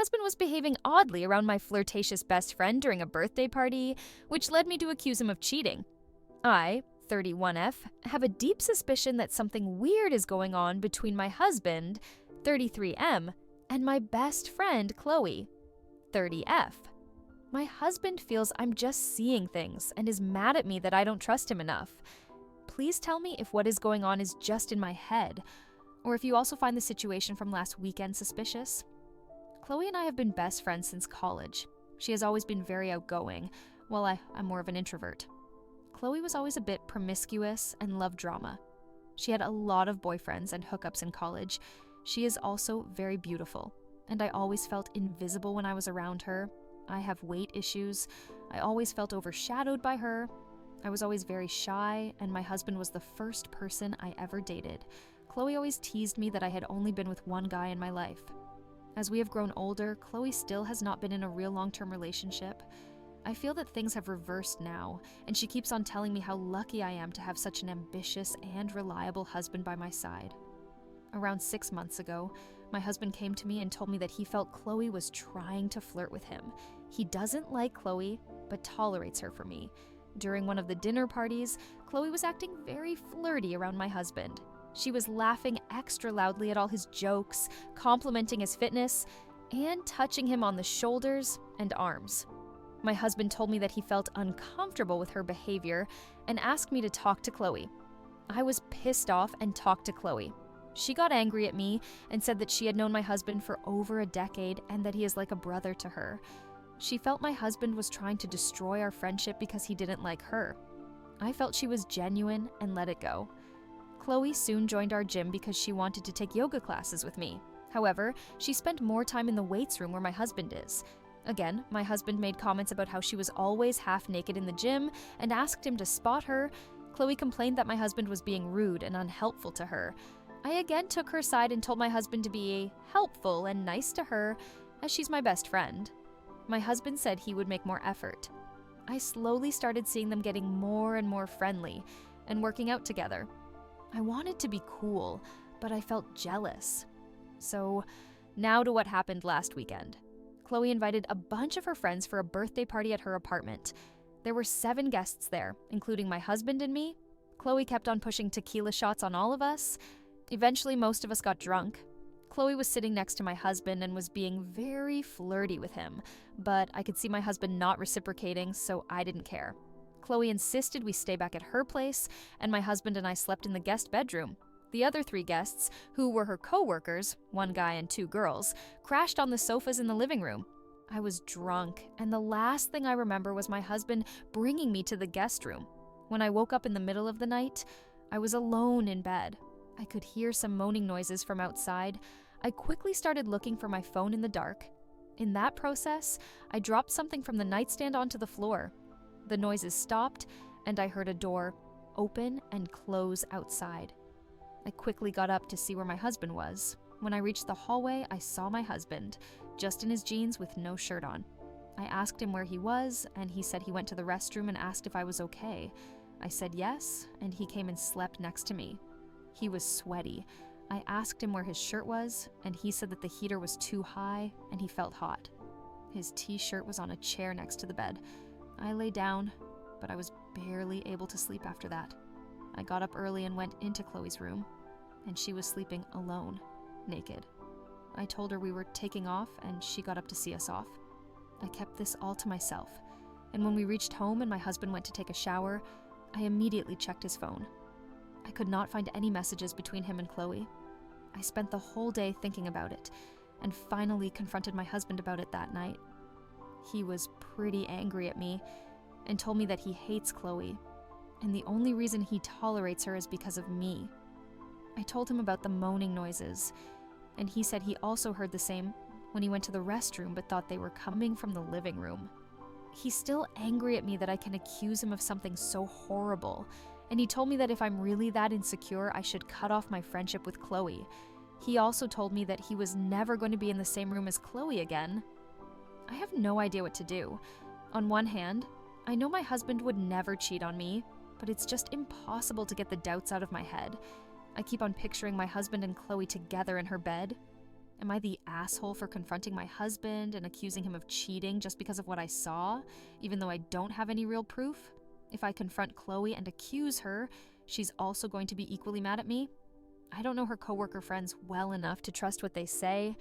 husband was behaving oddly around my flirtatious best friend during a birthday party, which led me to accuse him of cheating. I, 31F, have a deep suspicion that something weird is going on between my husband, 33M, and my best friend, Chloe, 30F. My husband feels I'm just seeing things and is mad at me that I don't trust him enough. Please tell me if what is going on is just in my head, or if you also find the situation from last weekend suspicious. Chloe and I have been best friends since college. She has always been very outgoing, while I'm more of an introvert. Chloe was always a bit promiscuous and loved drama. She had a lot of boyfriends and hookups in college. She is also very beautiful, and I always felt invisible when I was around her. I have weight issues. I always felt overshadowed by her. I was always very shy, and my husband was the first person I ever dated. Chloe always teased me that I had only been with one guy in my life. As we have grown older, Chloe still has not been in a real long-term relationship. I feel that things have reversed now, and she keeps on telling me how lucky I am to have such an ambitious and reliable husband by my side. Around 6 months ago, my husband came to me and told me that he felt Chloe was trying to flirt with him. He doesn't like Chloe, but tolerates her for me. During one of the dinner parties, Chloe was acting very flirty around my husband. She was laughing extra loudly at all his jokes, complimenting his fitness, and touching him on the shoulders and arms. My husband told me that he felt uncomfortable with her behavior and asked me to talk to Chloe. I was pissed off and talked to Chloe. She got angry at me and said that she had known my husband for over a decade and that he is like a brother to her. She felt my husband was trying to destroy our friendship because he didn't like her. I felt she was genuine and let it go. Chloe soon joined our gym because she wanted to take yoga classes with me. However, she spent more time in the weights room where my husband is. Again, my husband made comments about how she was always half naked in the gym and asked him to spot her. Chloe complained that my husband was being rude and unhelpful to her. I again took her side and told my husband to be helpful and nice to her, as she's my best friend. My husband said he would make more effort. I slowly started seeing them getting more and more friendly and working out together. I wanted to be cool, but I felt jealous. So, now to what happened last weekend. Chloe invited a bunch of her friends for a birthday party at her apartment. There were 7 guests there, including my husband and me. Chloe kept on pushing tequila shots on all of us. Eventually, most of us got drunk. Chloe was sitting next to my husband and was being very flirty with him, but I could see my husband not reciprocating, so I didn't care. Chloe insisted we stay back at her place, and my husband and I slept in the guest bedroom. The other 3 guests, who were her co-workers, 1 guy and 2 girls, crashed on the sofas in the living room. I was drunk, and the last thing I remember was my husband bringing me to the guest room. When I woke up in the middle of the night, I was alone in bed. I could hear some moaning noises from outside. I quickly started looking for my phone in the dark. In that process, I dropped something from the nightstand onto the floor. The noises stopped, and I heard a door open and close outside. I quickly got up to see where my husband was. When I reached the hallway, I saw my husband, just in his jeans with no shirt on. I asked him where he was, and he said he went to the restroom and asked if I was okay. I said yes, and he came and slept next to me. He was sweaty. I asked him where his shirt was, and he said that the heater was too high and he felt hot. His t-shirt was on a chair next to the bed. I lay down, but I was barely able to sleep after that. I got up early and went into Chloe's room, and she was sleeping alone, naked. I told her we were taking off, and she got up to see us off. I kept this all to myself, and when we reached home and my husband went to take a shower, I immediately checked his phone. I could not find any messages between him and Chloe. I spent the whole day thinking about it, and finally confronted my husband about it that night. He was pretty angry at me, and told me that he hates Chloe, and the only reason he tolerates her is because of me. I told him about the moaning noises, and he said he also heard the same when he went to the restroom but thought they were coming from the living room. He's still angry at me that I can accuse him of something so horrible, and he told me that if I'm really that insecure, I should cut off my friendship with Chloe. He also told me that he was never going to be in the same room as Chloe again. I have no idea what to do. On one hand, I know my husband would never cheat on me, but it's just impossible to get the doubts out of my head. I keep on picturing my husband and Chloe together in her bed. Am I the asshole for confronting my husband and accusing him of cheating just because of what I saw, even though I don't have any real proof? If I confront Chloe and accuse her, she's also going to be equally mad at me? I don't know her coworker friends well enough to trust what they say.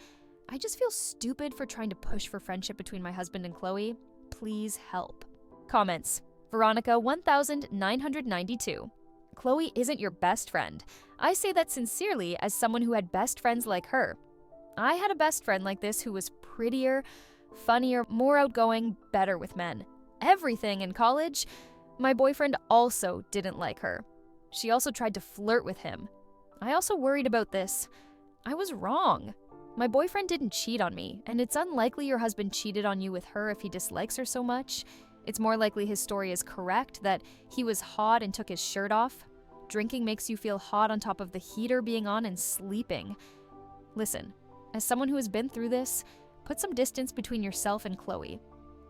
I just feel stupid for trying to push for friendship between my husband and Chloe. Please help. Comments. Veronica 1992. Chloe isn't your best friend. I say that sincerely as someone who had best friends like her. I had a best friend like this who was prettier, funnier, more outgoing, better with men. Everything in college. My boyfriend also didn't like her. She also tried to flirt with him. I also worried about this. I was wrong. My boyfriend didn't cheat on me, and it's unlikely your husband cheated on you with her if he dislikes her so much. It's more likely his story is correct, that he was hot and took his shirt off. Drinking makes you feel hot on top of the heater being on and sleeping. Listen, as someone who has been through this, put some distance between yourself and Chloe.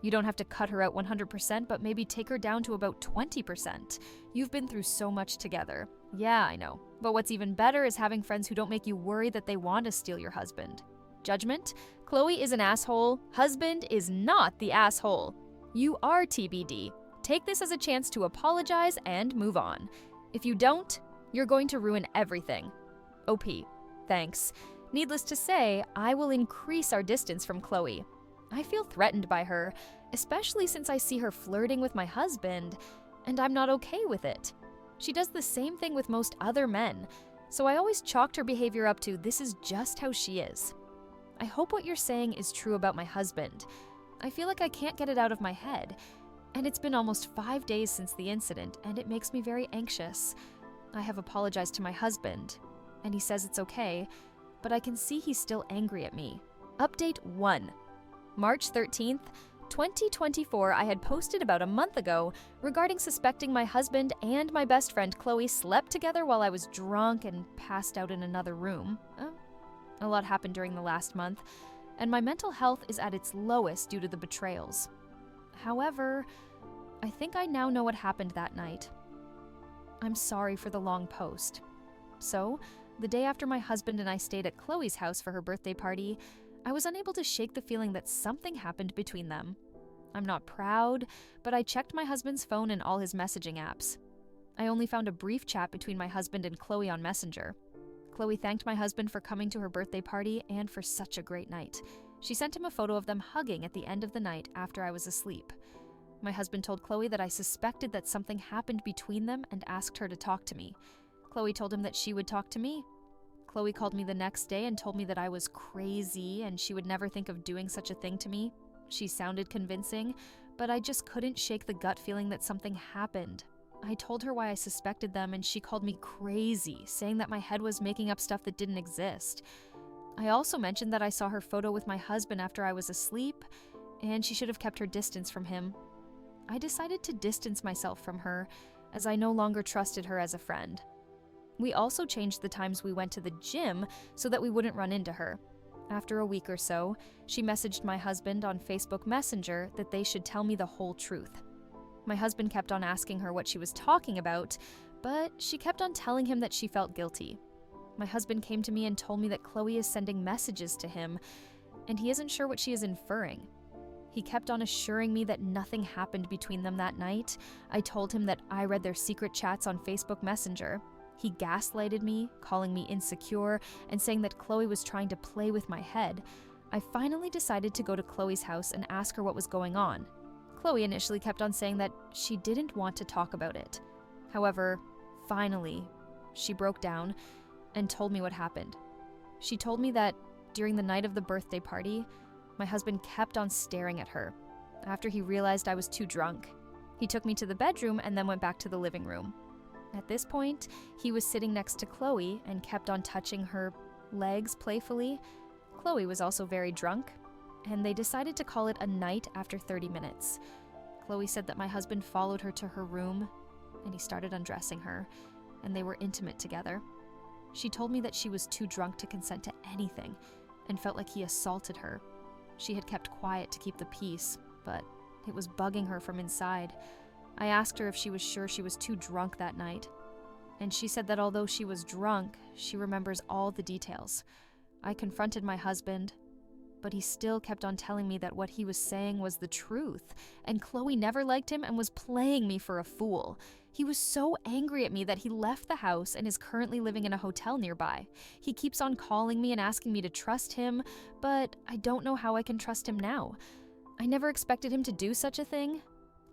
You don't have to cut her out 100%, but maybe take her down to about 20%. You've been through so much together. Yeah, I know. But what's even better is having friends who don't make you worry that they want to steal your husband. Judgment? Chloe is an asshole. Husband is not the asshole. You are TBD. Take this as a chance to apologize and move on. If you don't, you're going to ruin everything. OP. Thanks. Needless to say, I will increase our distance from Chloe. I feel threatened by her, especially since I see her flirting with my husband, and I'm not okay with it. She does the same thing with most other men, so I always chalked her behavior up to this is just how she is. I hope what you're saying is true about my husband. I feel like I can't get it out of my head, and it's been almost 5 days since the incident, and it makes me very anxious. I have apologized to my husband, and he says it's okay, but I can see he's still angry at me. Update 1. March 13th, 2024, I had posted about a month ago regarding suspecting my husband and my best friend Chloe slept together while I was drunk and passed out in another room. A lot happened during the last month, and my mental health is at its lowest due to the betrayals. However, I think I now know what happened that night. I'm sorry for the long post. So, the day after my husband and I stayed at Chloe's house for her birthday party, I was unable to shake the feeling that something happened between them. I'm not proud, but I checked my husband's phone and all his messaging apps. I only found a brief chat between my husband and Chloe on Messenger. Chloe thanked my husband for coming to her birthday party and for such a great night. She sent him a photo of them hugging at the end of the night after I was asleep. My husband told Chloe that I suspected that something happened between them and asked her to talk to me. Chloe told him that she would talk to me. Chloe called me the next day and told me that I was crazy and she would never think of doing such a thing to me. She sounded convincing, but I just couldn't shake the gut feeling that something happened. I told her why I suspected them and she called me crazy, saying that my head was making up stuff that didn't exist. I also mentioned that I saw her photo with my husband after I was asleep, and she should have kept her distance from him. I decided to distance myself from her, as I no longer trusted her as a friend. We also changed the times we went to the gym so that we wouldn't run into her. After a week or so, she messaged my husband on Facebook Messenger that they should tell me the whole truth. My husband kept on asking her what she was talking about, but she kept on telling him that she felt guilty. My husband came to me and told me that Chloe is sending messages to him, and he isn't sure what she is inferring. He kept on assuring me that nothing happened between them that night. I told him that I read their secret chats on Facebook Messenger. He gaslighted me, calling me insecure, and saying that Chloe was trying to play with my head. I finally decided to go to Chloe's house and ask her what was going on. Chloe initially kept on saying that she didn't want to talk about it. However, finally, she broke down and told me what happened. She told me that during the night of the birthday party, my husband kept on staring at her. After he realized I was too drunk, he took me to the bedroom and then went back to the living room. At this point, he was sitting next to Chloe and kept on touching her legs playfully. Chloe was also very drunk, and they decided to call it a night after 30 minutes. Chloe said that my husband followed her to her room, and he started undressing her, and they were intimate together. She told me that she was too drunk to consent to anything, and felt like he assaulted her. She had kept quiet to keep the peace, but it was bugging her from inside. I asked her if she was sure she was too drunk that night, and she said that although she was drunk, she remembers all the details. I confronted my husband, but he still kept on telling me that what he was saying was the truth, and Chloe never liked him and was playing me for a fool. He was so angry at me that he left the house and is currently living in a hotel nearby. He keeps on calling me and asking me to trust him, but I don't know how I can trust him now. I never expected him to do such a thing.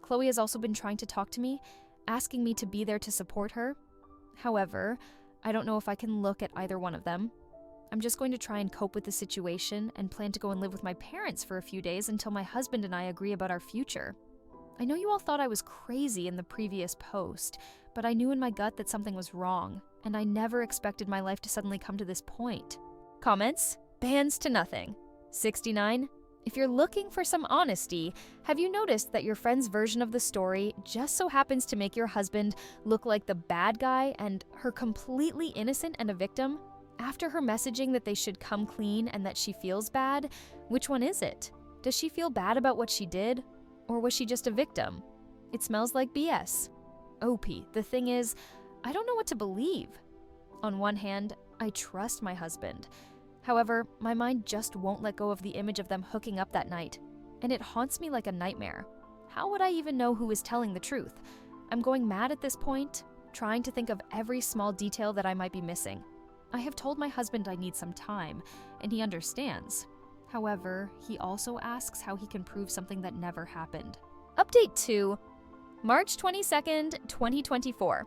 Chloe has also been trying to talk to me, asking me to be there to support her. However, I don't know if I can look at either one of them. I'm just going to try and cope with the situation and plan to go and live with my parents for a few days until my husband and I agree about our future. I know you all thought I was crazy in the previous post, but I knew in my gut that something was wrong, and I never expected my life to suddenly come to this point. Comments? Bands to nothing. 69. If you're looking for some honesty, have you noticed that your friend's version of the story just so happens to make your husband look like the bad guy and her completely innocent and a victim? After her messaging that they should come clean and that she feels bad, which one is it? Does she feel bad about what she did? Or was she just a victim? It smells like BS. OP, the thing is, I don't know what to believe. On one hand, I trust my husband. However, my mind just won't let go of the image of them hooking up that night, and it haunts me like a nightmare. How would I even know who is telling the truth? I'm going mad at this point, trying to think of every small detail that I might be missing. I have told my husband I need some time, and he understands. However, he also asks how he can prove something that never happened. Update 2, March 22nd, 2024.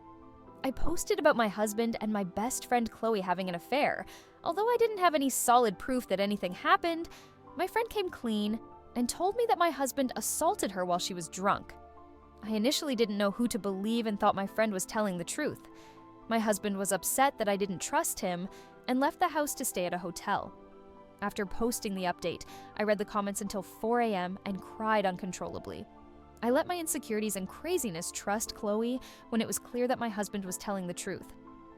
I posted about my husband and my best friend Chloe having an affair. Although I didn't have any solid proof that anything happened, my friend came clean and told me that my husband assaulted her while she was drunk. I initially didn't know who to believe and thought my friend was telling the truth. My husband was upset that I didn't trust him and left the house to stay at a hotel. After posting the update, I read the comments until 4 a.m. and cried uncontrollably. I let my insecurities and craziness trust Chloe when it was clear that my husband was telling the truth.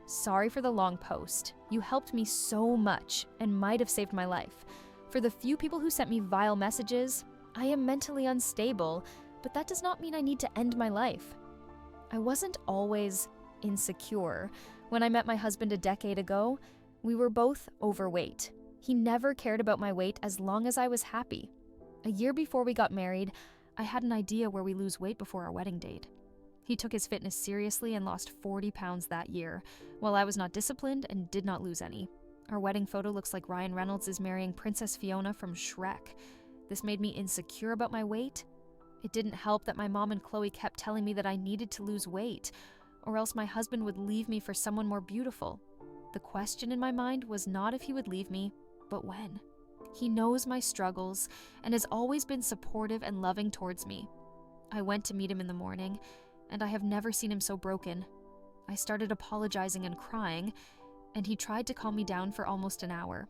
Sorry for the long post. You helped me so much and might have saved my life. For the few people who sent me vile messages, I am mentally unstable, but that does not mean I need to end my life. I wasn't always insecure. When I met my husband a decade ago, we were both overweight. He never cared about my weight as long as I was happy. A year before we got married, I had an idea where we lose weight before our wedding date. He took his fitness seriously and lost 40 pounds that year, while I was not disciplined and did not lose any. Our wedding photo looks like Ryan Reynolds is marrying Princess Fiona from Shrek. This made me insecure about my weight. It didn't help that my mom and Chloe kept telling me that I needed to lose weight, or else my husband would leave me for someone more beautiful. The question in my mind was not if he would leave me, but when. He knows my struggles and has always been supportive and loving towards me. I went to meet him in the morning, and I have never seen him so broken. I started apologizing and crying, and he tried to calm me down for almost an hour.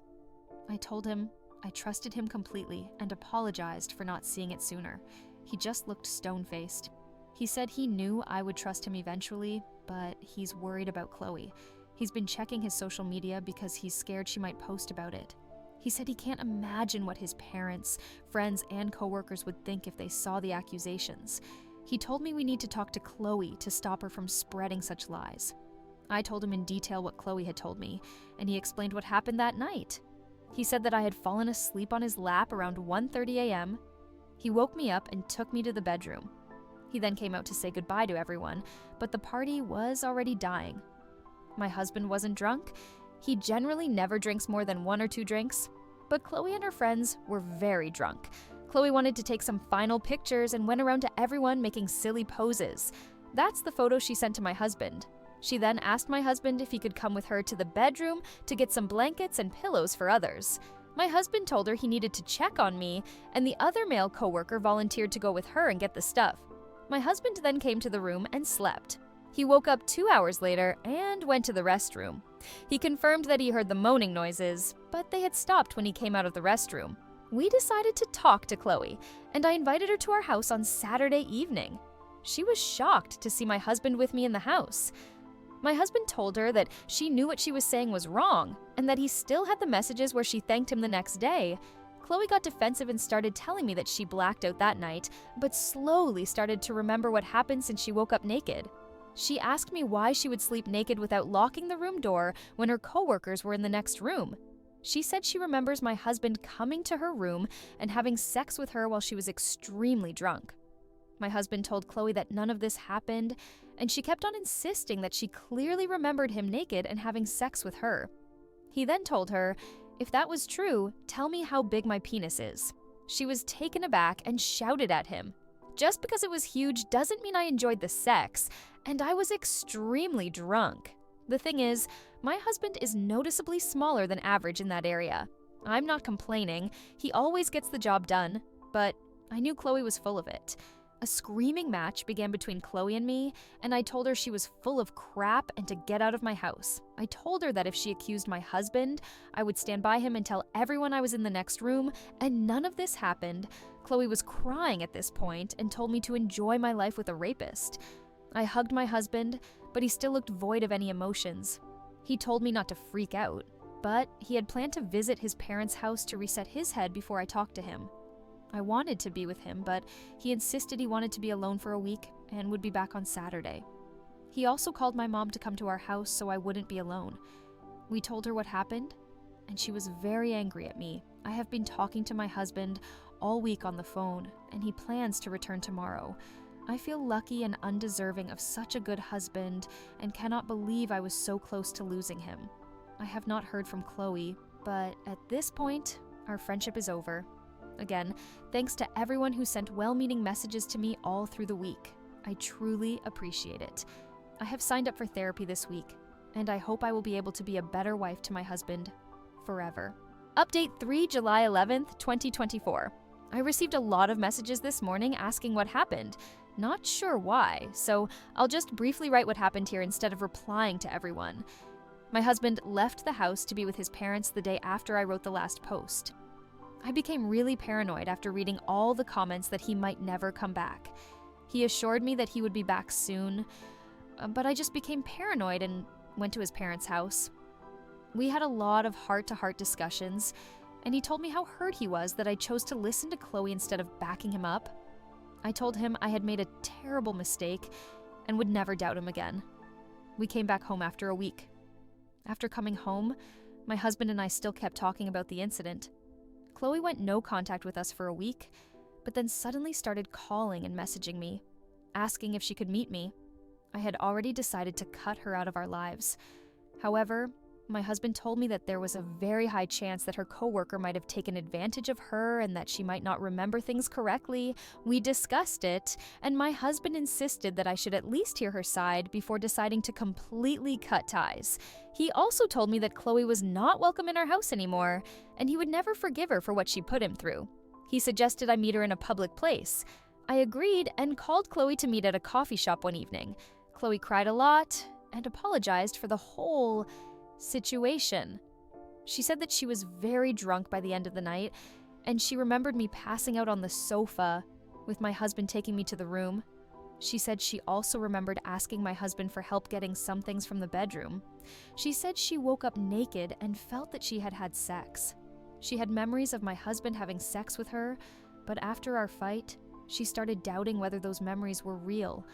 I told him I trusted him completely and apologized for not seeing it sooner. He just looked stone-faced. He said he knew I would trust him eventually, but he's worried about Chloe. He's been checking his social media because he's scared she might post about it. He said he can't imagine what his parents, friends, and coworkers would think if they saw the accusations. He told me we need to talk to Chloe to stop her from spreading such lies. I told him in detail what Chloe had told me, and he explained what happened that night. He said that I had fallen asleep on his lap around 1:30 a.m. He woke me up and took me to the bedroom. He then came out to say goodbye to everyone, but the party was already dying. My husband wasn't drunk. He generally never drinks more than 1 or 2 drinks, but Chloe and her friends were very drunk. Chloe wanted to take some final pictures and went around to everyone making silly poses. That's the photo she sent to my husband. She then asked my husband if he could come with her to the bedroom to get some blankets and pillows for others. My husband told her he needed to check on me, and the other male coworker volunteered to go with her and get the stuff. My husband then came to the room and slept. He woke up 2 hours later and went to the restroom. He confirmed that he heard the moaning noises, but they had stopped when he came out of the restroom. We decided to talk to Chloe, and I invited her to our house on Saturday evening. She was shocked to see my husband with me in the house. My husband told her that she knew what she was saying was wrong, and that he still had the messages where she thanked him the next day. Chloe got defensive and started telling me that she blacked out that night, but slowly started to remember what happened since she woke up naked. She asked me why she would sleep naked without locking the room door when her coworkers were in the next room. She said she remembers my husband coming to her room and having sex with her while she was extremely drunk. My husband told Chloe that none of this happened, and she kept on insisting that she clearly remembered him naked and having sex with her. He then told her, "If that was true, tell me how big my penis is." She was taken aback and shouted at him. Just because it was huge doesn't mean I enjoyed the sex, and I was extremely drunk. The thing is, my husband is noticeably smaller than average in that area. I'm not complaining, he always gets the job done, but I knew Chloe was full of it. A screaming match began between Chloe and me, and I told her she was full of crap and to get out of my house. I told her that if she accused my husband, I would stand by him and tell everyone I was in the next room, and none of this happened. Chloe was crying at this point and told me to enjoy my life with a rapist. I hugged my husband, but he still looked void of any emotions. He told me not to freak out, but he had planned to visit his parents' house to reset his head before I talked to him. I wanted to be with him, but he insisted he wanted to be alone for a week and would be back on Saturday. He also called my mom to come to our house so I wouldn't be alone. We told her what happened, and she was very angry at me. I have been talking to my husband all week on the phone, and he plans to return tomorrow. I feel lucky and undeserving of such a good husband and cannot believe I was so close to losing him. I have not heard from Chloe, but at this point, our friendship is over. Again, thanks to everyone who sent well-meaning messages to me all through the week. I truly appreciate it. I have signed up for therapy this week, and I hope I will be able to be a better wife to my husband forever. Update 3 July 11th, 2024. I received a lot of messages this morning asking what happened. Not sure why, so I'll just briefly write what happened here instead of replying to everyone. My husband left the house to be with his parents the day after I wrote the last post. I became really paranoid after reading all the comments that he might never come back. He assured me that he would be back soon, but I just became paranoid and went to his parents' house. We had a lot of heart-to-heart discussions, and he told me how hurt he was that I chose to listen to Chloe instead of backing him up. I told him I had made a terrible mistake and would never doubt him again. We came back home after a week. After coming home, my husband and I still kept talking about the incident. Chloe went no contact with us for a week, but then suddenly started calling and messaging me, asking if she could meet me. I had already decided to cut her out of our lives. However, my husband told me that there was a very high chance that her coworker might have taken advantage of her and that she might not remember things correctly. We discussed it, and my husband insisted that I should at least hear her side before deciding to completely cut ties. He also told me that Chloe was not welcome in our house anymore, and he would never forgive her for what she put him through. He suggested I meet her in a public place. I agreed and called Chloe to meet at a coffee shop one evening. Chloe cried a lot and apologized for the whole situation. She said that she was very drunk by the end of the night, and she remembered me passing out on the sofa with my husband taking me to the room. She said she also remembered asking my husband for help getting some things from the bedroom. She said she woke up naked and felt that she had had sex. She had memories of my husband having sex with her, but after our fight, she started doubting whether those memories were real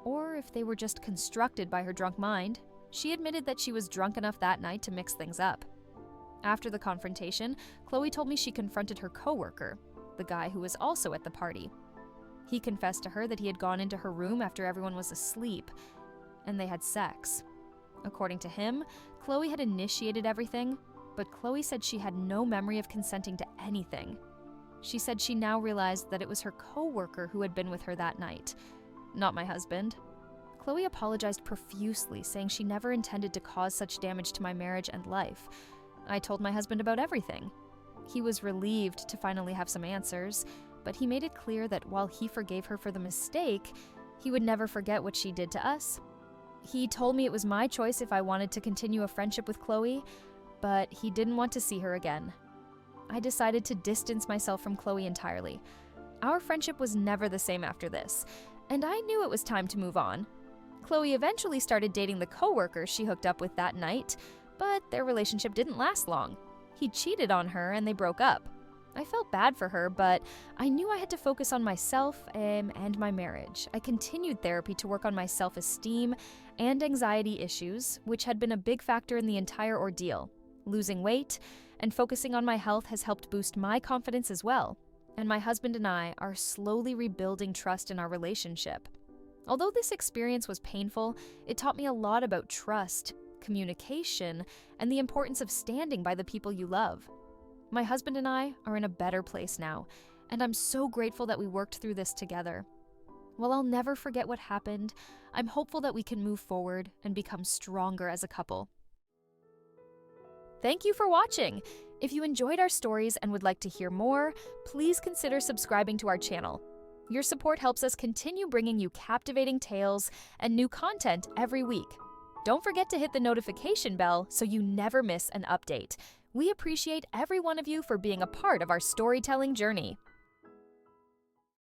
or if they were just constructed by her drunk mind. She admitted that she was drunk enough that night to mix things up. After the confrontation, Chloe told me she confronted her coworker, the guy who was also at the party. He confessed to her that he had gone into her room after everyone was asleep, and they had sex. According to him, Chloe had initiated everything, but Chloe said she had no memory of consenting to anything. She said she now realized that it was her coworker who had been with her that night, not my husband. Chloe apologized profusely, saying she never intended to cause such damage to my marriage and life. I told my husband about everything. He was relieved to finally have some answers, but he made it clear that while he forgave her for the mistake, he would never forget what she did to us. He told me it was my choice if I wanted to continue a friendship with Chloe, but he didn't want to see her again. I decided to distance myself from Chloe entirely. Our friendship was never the same after this, and I knew it was time to move on. Chloe eventually started dating the coworker she hooked up with that night, but their relationship didn't last long. He cheated on her and they broke up. I felt bad for her, but I knew I had to focus on myself and my marriage. I continued therapy to work on my self-esteem and anxiety issues, which had been a big factor in the entire ordeal. Losing weight and focusing on my health has helped boost my confidence as well. And my husband and I are slowly rebuilding trust in our relationship. Although this experience was painful, it taught me a lot about trust, communication, and the importance of standing by the people you love. My husband and I are in a better place now, and I'm so grateful that we worked through this together. While I'll never forget what happened, I'm hopeful that we can move forward and become stronger as a couple. Thank you for watching! If you enjoyed our stories and would like to hear more, please consider subscribing to our channel. Your support helps us continue bringing you captivating tales and new content every week. Don't forget to hit the notification bell so you never miss an update. We appreciate every one of you for being a part of our storytelling journey.